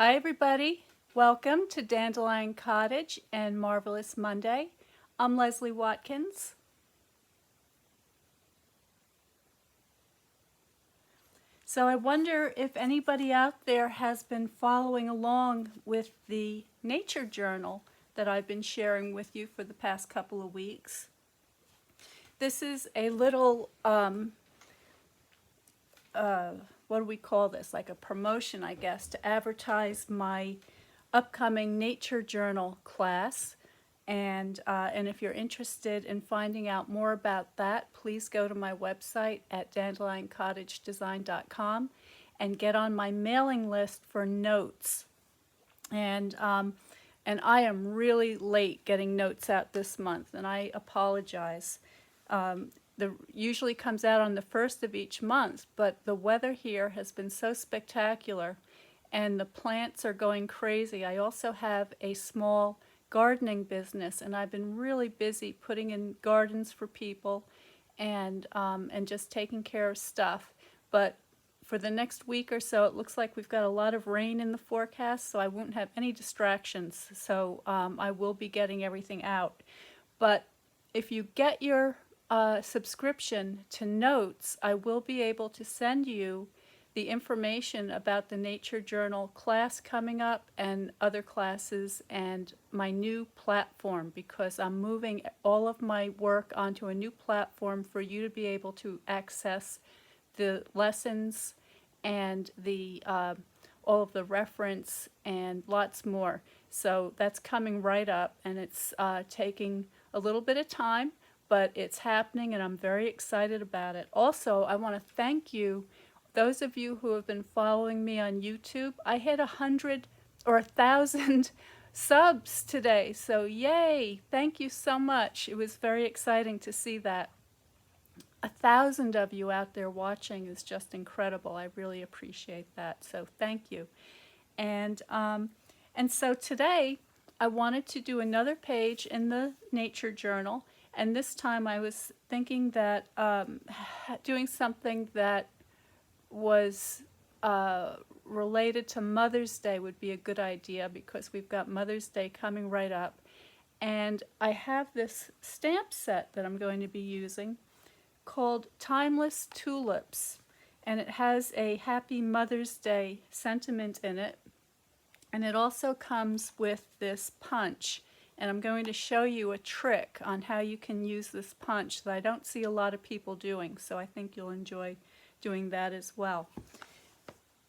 Hi everybody, welcome to Dandelion Cottage and Marvelous Monday. I'm Leslie Watkins. So I wonder if anybody out there has been following along with the nature journal that I've been sharing with you for the past couple of weeks. This is a little, what do we call this? Like a promotion, I guess, to advertise my upcoming nature journal class. And if you're interested in finding out more about that, please go to my website at dandelioncottagedesign.com and get on my mailing list for notes. And I am really late getting notes out this month, and I apologize. The usually comes out on the first of each month, but the weather here has been so spectacular, and the plants are going crazy. I also have a small gardening business, and I've been really busy putting in gardens for people and just taking care of stuff. But for the next week or so, it looks like we've got a lot of rain in the forecast, so I won't have any distractions. So I will be getting everything out. But if you get your subscription to Notes, I will be able to send you the information about the Nature Journal class coming up and other classes and my new platform, because I'm moving all of my work onto a new platform for you to be able to access the lessons and the all of the reference and lots more. So that's coming right up, and it's taking a little bit of time, but it's happening and I'm very excited about it. Also, I want to thank you, those of you who have been following me on YouTube. I hit 100 or 1,000 subs today, so yay! Thank you so much. It was very exciting to see that. 1,000 of you out there watching is just incredible. I really appreciate that, so thank you. And so today I wanted to do another page in the Nature Journal, and this time I was thinking that doing something that was related to Mother's Day would be a good idea, because we've got Mother's Day coming right up. And I have this stamp set that I'm going to be using called Timeless Tulips, and it has a Happy Mother's Day sentiment in it. And it also comes with this punch, and I'm going to show you a trick on how you can use this punch that I don't see a lot of people doing, so I think you'll enjoy doing that as well.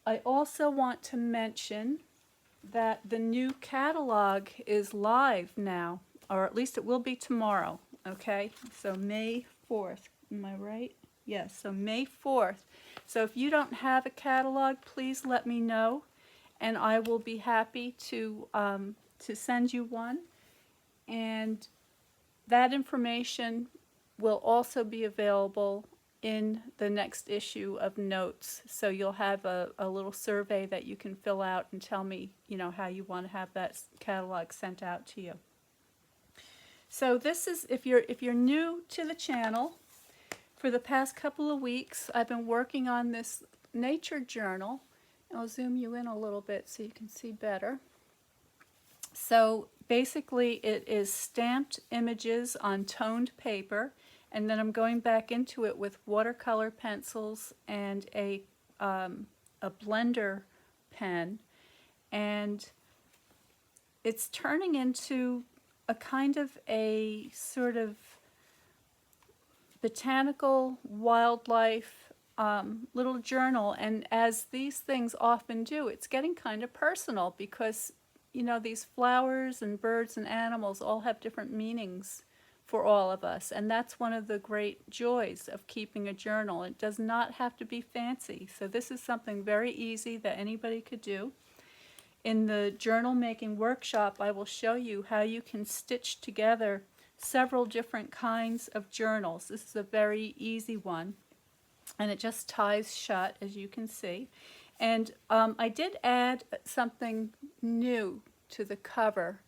I also want to mention that the new catalog is live now, or at least it will be tomorrow, okay? So May 4th, am I right? Yes, so May 4th. So if you don't have a catalog, please let me know, and I will be happy to send you one. And that information will also be available in the next issue of Notes. So you'll have a little survey that you can fill out and tell me, how you want to have that catalog sent out to you. So this is, if you're new to the channel, for the past couple of weeks I've been working on this nature journal. I'll zoom you in a little bit so you can see better. So basically it is stamped images on toned paper, and then I'm going back into it with watercolor pencils and a blender pen, and it's turning into a kind of a sort of botanical wildlife little journal. And as these things often do, it's getting kind of personal, because these flowers and birds and animals all have different meanings for all of us, and that's one of the great joys of keeping a journal. It does not have to be fancy, so this is something very easy that anybody could do. In the journal making workshop, I will show you how you can stitch together several different kinds of journals. This is a very easy one, and it just ties shut, as you can see. And I did add something new to the cover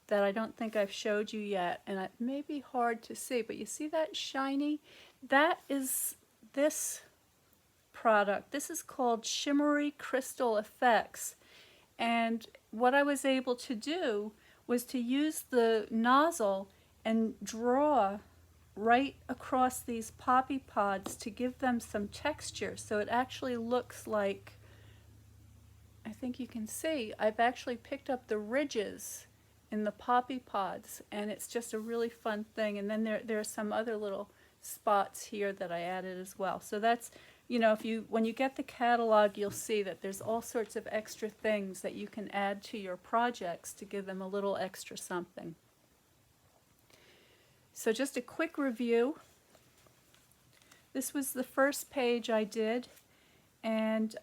that I don't think I've showed you yet, and it may be hard to see, but you see that shiny? That is this product. This is called Shimmery Crystal Effects, And what I was able to do was to use the nozzle and draw right across these poppy pods to give them some texture. So it actually looks like, I think you can see, I've actually picked up the ridges in the poppy pods, and it's just a really fun thing. And then there are some other little spots here that I added as well. So that's, you know, when you get the catalog, you'll see that there's all sorts of extra things that you can add to your projects to give them a little extra something. So just a quick review. This was the first page I did, and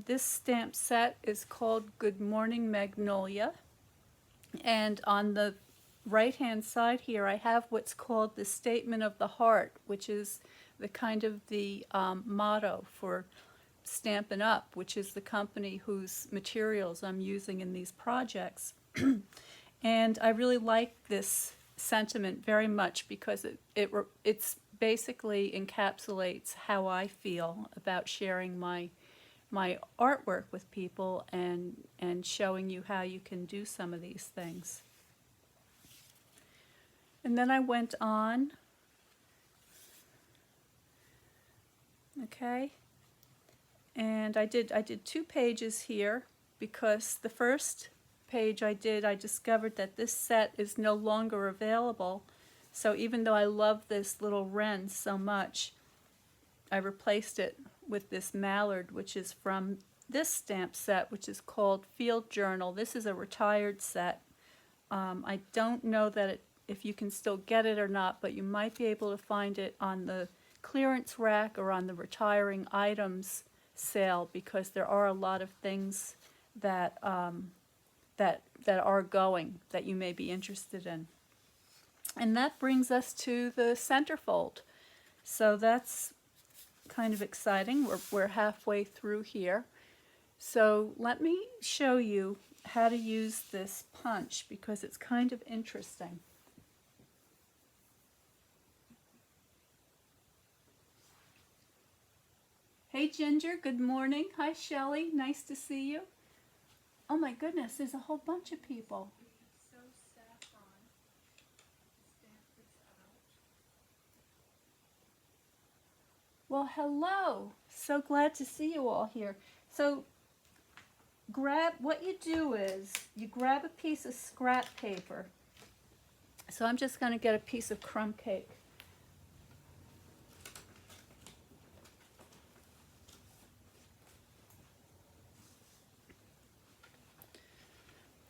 this stamp set is called Good Morning Magnolia. And on the right-hand side here, I have what's called the Statement of the Heart, which is the kind of the motto for Stampin' Up!, which is the company whose materials I'm using in these projects. And I really like this sentiment very much because it's basically encapsulates how I feel about sharing my artwork with people and showing you how you can do some of these things. And then I went on, okay, and I did 2 pages here because the first page I discovered that this set is no longer available. So even though I love this little wren so much, I replaced it with this mallard, which is from this stamp set, which is called Field Journal. This is a retired set. I don't know that if you can still get it or not, but you might be able to find it on the clearance rack or on the retiring items sale, because there are a lot of things that that are going that you may be interested in. And that brings us to the centerfold. So that's kind of exciting. We're halfway through here. So let me show you how to use this punch because it's kind of interesting. Hey Ginger, good morning. Hi Shelley, nice to see you. Oh my goodness, there's a whole bunch of people. So saffron. Stamp this out. Well, hello. So glad to see you all here. So what you do is you grab a piece of scrap paper. So I'm just going to get a piece of crumb cake.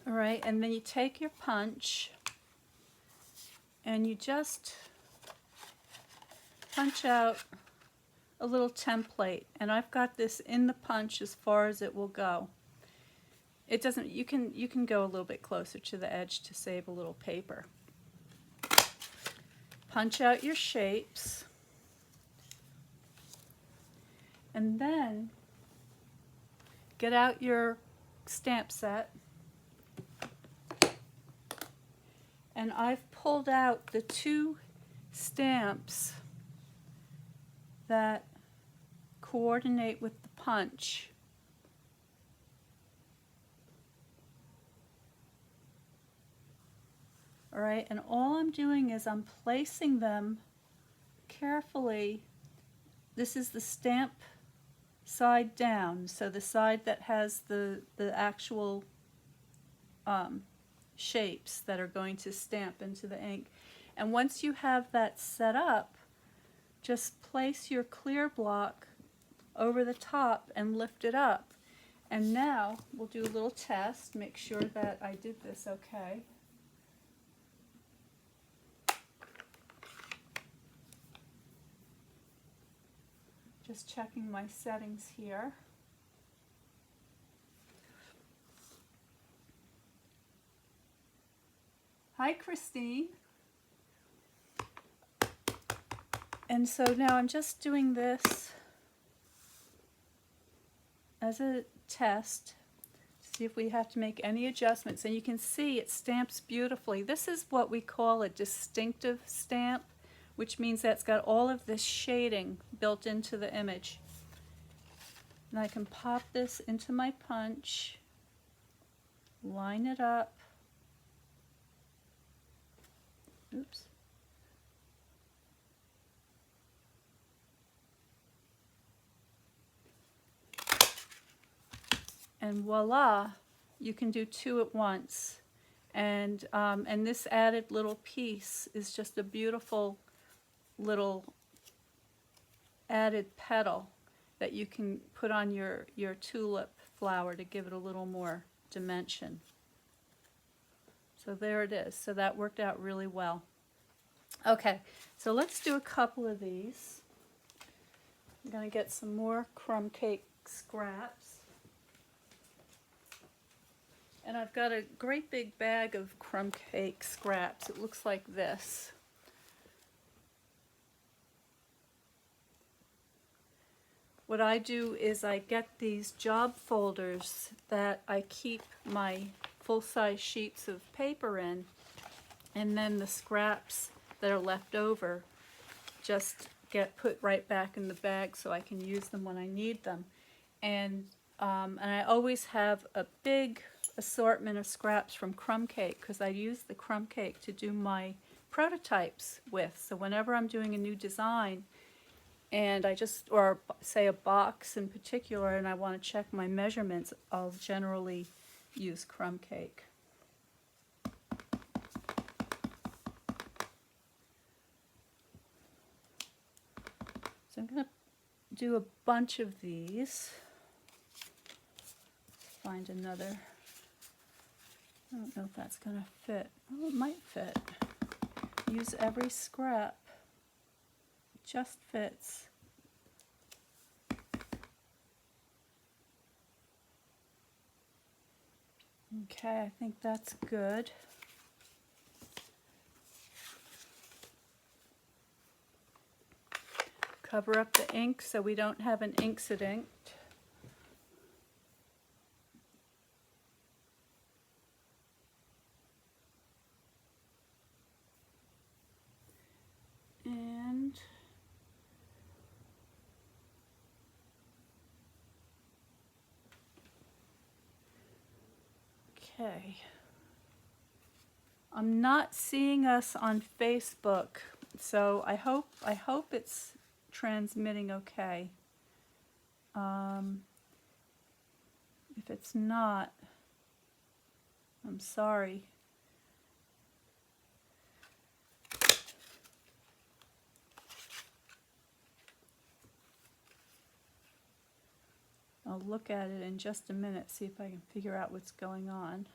All right, and then you take your punch and you just punch out a little template, and I've got this in the punch as far as it will go. It doesn't, you can go a little bit closer to the edge to save a little paper. Punch out your shapes, and then get out your stamp set. And I've pulled out the 2 stamps that coordinate with the punch. All right, and all I'm doing is I'm placing them carefully. This is the stamp side down, so the side that has the actual shapes that are going to stamp into the ink. And once you have that set up, just place your clear block over the top and lift it up. And now we'll do a little test, make sure that I did this okay. Just checking my settings here. Hi, Christine. And so now I'm just doing this as a test to see if we have to make any adjustments. And you can see it stamps beautifully. This is what we call a distinctive stamp, which means that it's got all of this shading built into the image. And I can pop this into my punch. line it up. Oops. And voila, you can do two at once. And this added little piece is just a beautiful little added petal that you can put on your tulip flower to give it a little more dimension. So there it is. So that worked out really well. Okay, so let's do a couple of these. I'm going to get some more crumb cake scraps. And I've got a great big bag of crumb cake scraps. It looks like this. What I do is I get these job folders that I keep my full-size sheets of paper in, and then the scraps that are left over just get put right back in the bag so I can use them when I need them. And I always have a big assortment of scraps from crumb cake because I use the crumb cake to do my prototypes with. So whenever I'm doing a new design and or say a box in particular, and I want to check my measurements, I'll generally use crumb cake. So I'm going to do a bunch of these. Find another. I don't know if that's going to fit. Oh, it might fit. Use every scrap. It just fits. Okay, I think that's good. Cover up the ink so we don't have an incident. And okay. I'm not seeing us on Facebook, so I hope it's transmitting okay. If it's not, I'm sorry. I'll look at it in just a minute, see if I can figure out what's going on.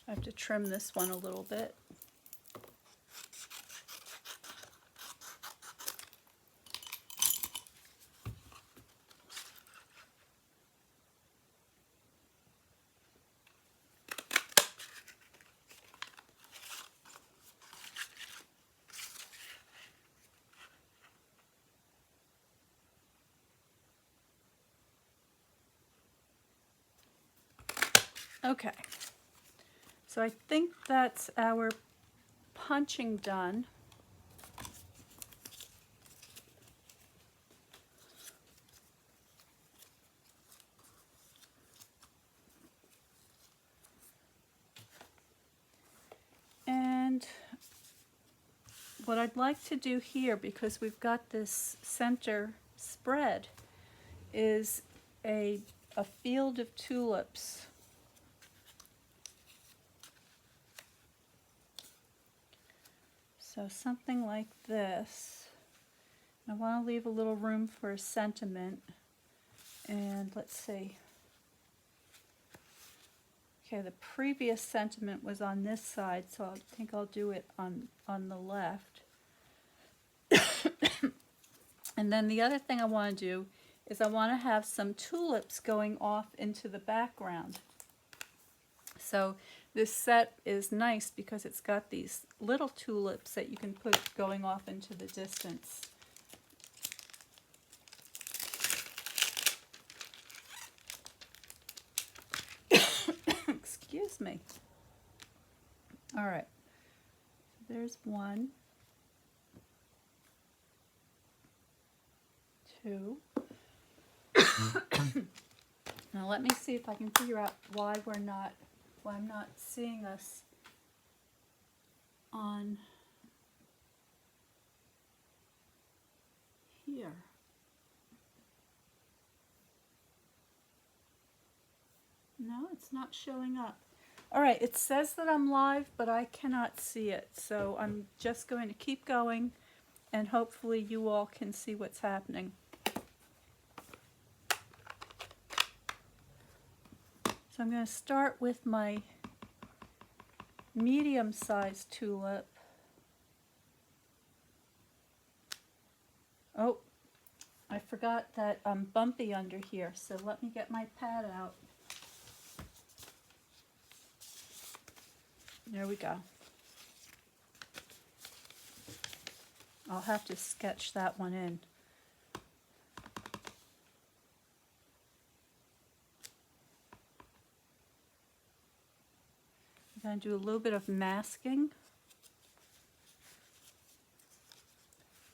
I have to trim this one a little bit. Okay, so I think that's our punching done. And what I'd like to do here, because we've got this center spread, is a field of tulips. So something like this. I want to leave a little room for a sentiment. And let's see. Okay, the previous sentiment was on this side, so I think I'll do it on the left. And then the other thing I want to do is I want to have some tulips going off into the background. So this set is nice because it's got these little tulips that you can put going off into the distance. Excuse me. All right, There's one, two. Now let me see if I can figure out why I'm not seeing us on here. No, it's not showing up. All right, it says that I'm live, but I cannot see it. So I'm just going to keep going, and hopefully you all can see what's happening. So I'm going to start with my medium-sized tulip. Oh, I forgot that I'm bumpy under here, so let me get my pad out. There we go. I'll have to sketch that one in. I'm going to do a little bit of masking.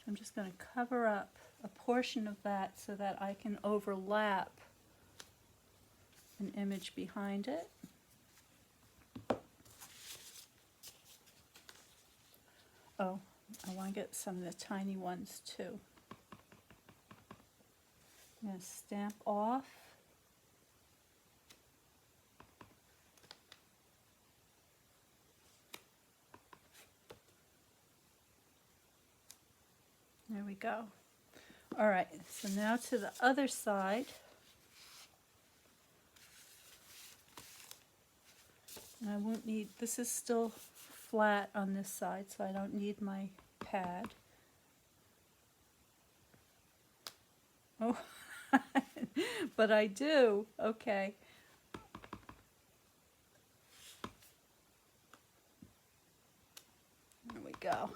I'm just going to cover up a portion of that so that I can overlap an image behind it. Oh, I want to get some of the tiny ones too. I'm going to stamp off. There we go. All right, so now to the other side. And I won't need, this is still flat on this side, so I don't need my pad. Oh, but I do. Okay. There we go.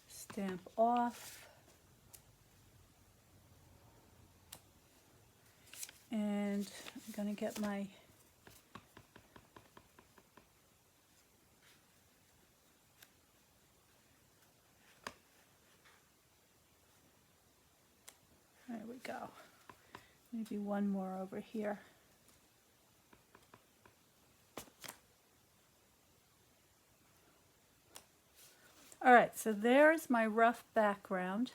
Stamp off. And I'm going to get my there we go. Maybe one more over here. All right, so there's my rough background.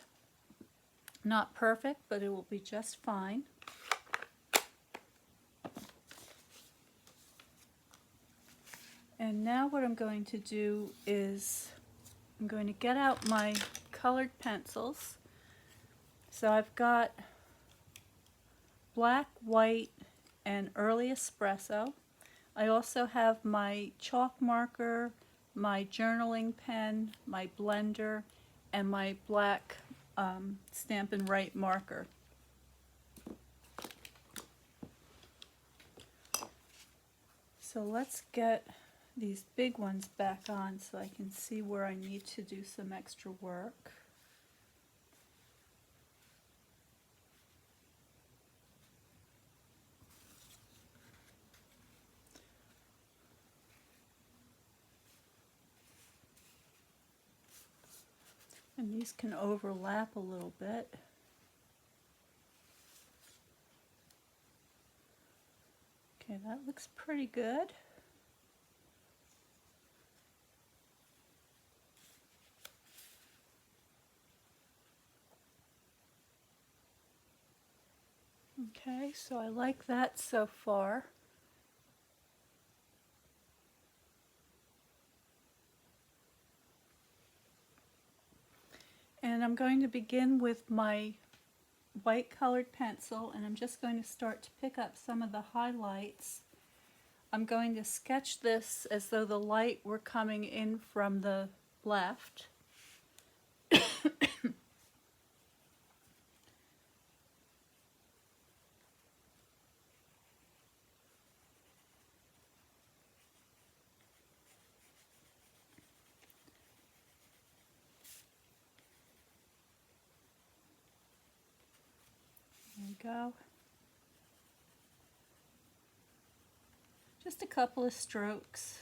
Not perfect, but it will be just fine. And now what I'm going to do is I'm going to get out my colored pencils. So I've got black, white, and early espresso. I also have my chalk marker, my journaling pen, my blender, and my black Stampin' Write marker. So let's get these big ones back on so I can see where I need to do some extra work. And these can overlap a little bit. Okay, that looks pretty good. Okay, so I like that so far. And I'm going to begin with my white colored pencil, and I'm just going to start to pick up some of the highlights. I'm going to sketch this as though the light were coming in from the left. go. Just a couple of strokes.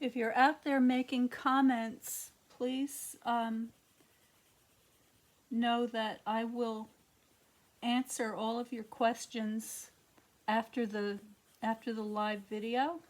If you're out there making comments, please know that I will answer all of your questions after the live video.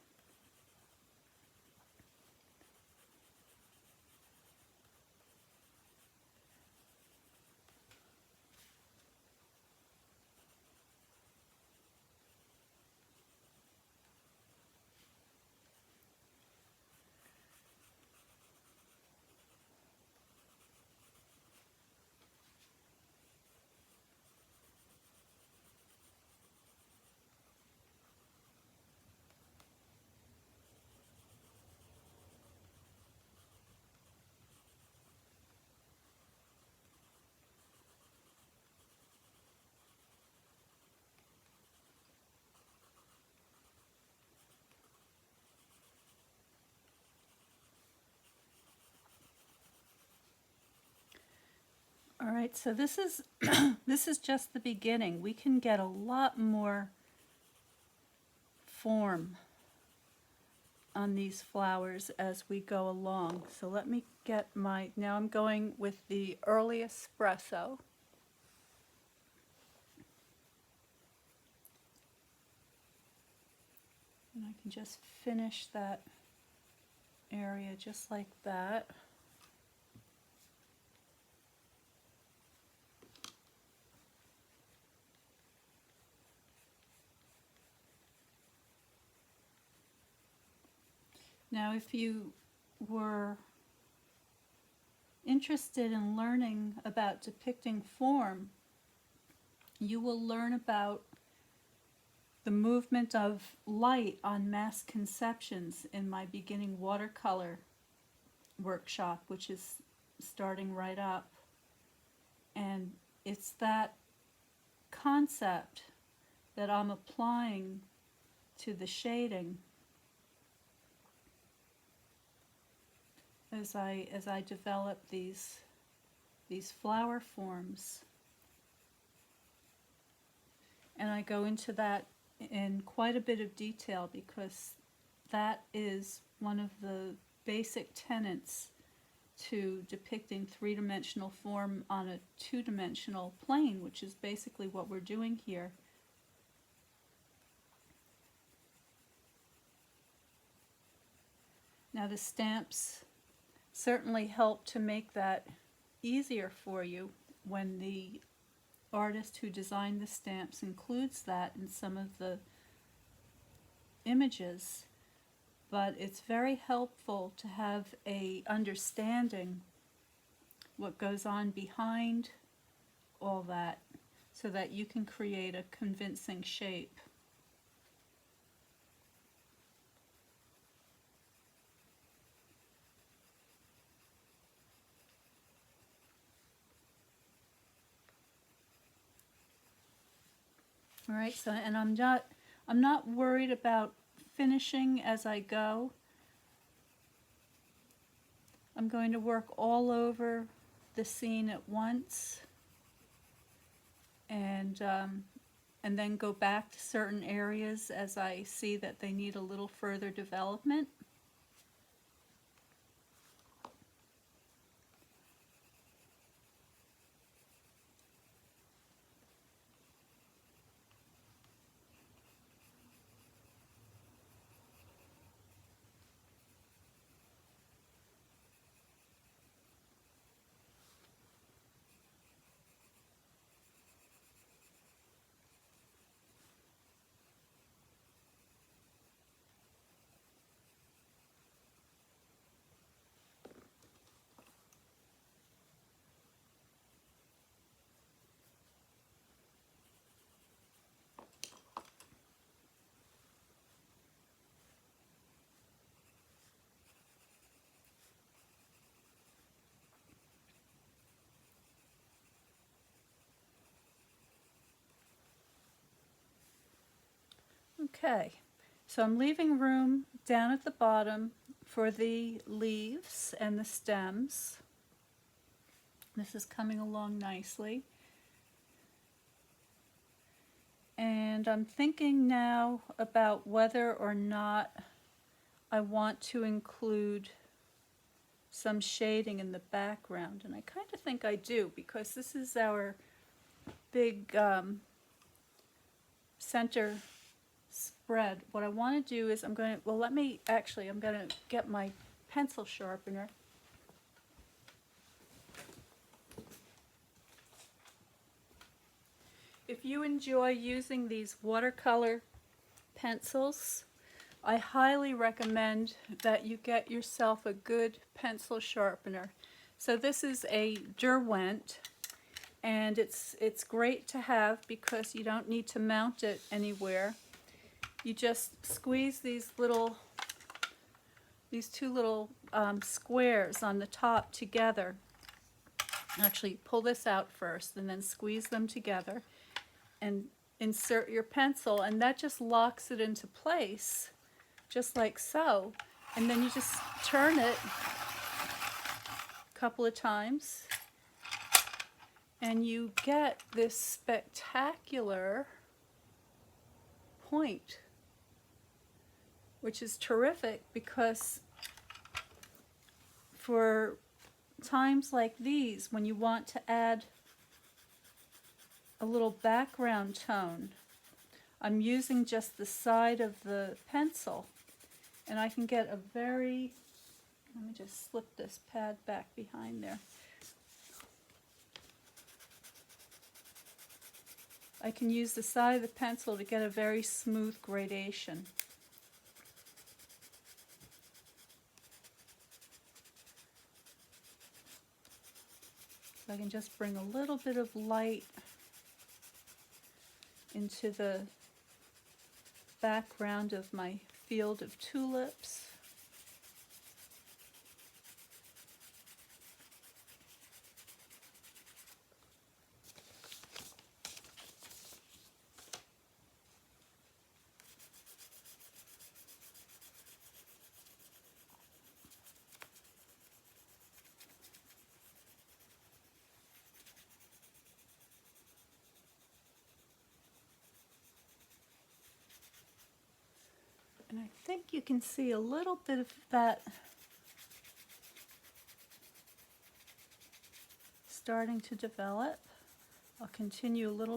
All right, so this is this is just the beginning. We can get a lot more form on these flowers as we go along. So let me get my, now I'm going with the early espresso. And I can just finish that area just like that. Now, if you were interested in learning about depicting form, you will learn about the movement of light on mass conceptions in my beginning watercolor workshop, which is starting right up. And it's that concept that I'm applying to the shading as I develop these flower forms. And I go into that in quite a bit of detail because that is one of the basic tenets to depicting three-dimensional form on a two-dimensional plane, which is basically what we're doing here. Now the stamps certainly help to make that easier for you when the artist who designed the stamps includes that in some of the images, but it's very helpful to have a understanding what goes on behind all that so that you can create a convincing shape. All right, so, and I'm not worried about finishing as I go. I'm going to work all over the scene at once, and then go back to certain areas as I see that they need a little further development. Okay, so I'm leaving room down at the bottom for the leaves and the stems. This is coming along nicely. And I'm thinking now about whether or not I want to include some shading in the background. And I kind of think I do, because this is our big center spread. What I want to do is I'm going to get my pencil sharpener. If you enjoy using these watercolor pencils, I highly recommend that you get yourself a good pencil sharpener. So this is a Derwent, and it's great to have because you don't need to mount it anywhere. You just squeeze these two little squares on the top together. Actually, pull this out first and then squeeze them together and insert your pencil, and that just locks it into place, just like so. And then you just turn it a couple of times and you get this spectacular point, which is terrific because for times like these, when you want to add a little background tone, I'm using just the side of the pencil, and I can get a very, let me just slip this pad back behind there. I can use the side of the pencil to get a very smooth gradation. So I can just bring a little bit of light into the background of my field of tulips. And I think you can see a little bit of that starting to develop. I'll continue a little